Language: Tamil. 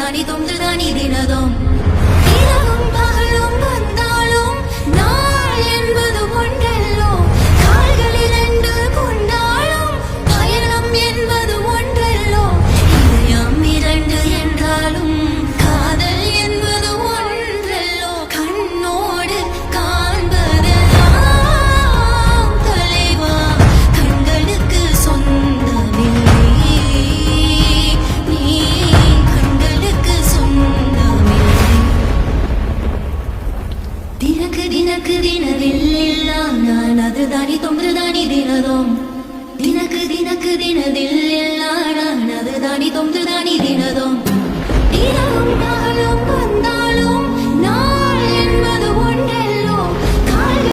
அதுதானி தொங்குதானி தினதும் இரவும் பகலும் வந்தாலும் நாள் என்பது ஒன்றல்லோ கால்கள் இரண்டு கொண்டாலும் பயணம் என்பது ஒன்றல்லோ இதயம் இரண்டு என்றாலும் காதல் என்பது ஒன்றல்லோ கண்ணோடு காண்பதெல்லாம் தலைவா கண்களுக்கு சொந்தமில்லை நீ கண்களுக்கு சொந்தமில்லை தினக்கு தினதில் நான் அதுதானி தொங்குதானி தினதும் தினக்கு தினதில் நான் அதுதானி தொங்குதானி தினதும் இரவும் பகலும்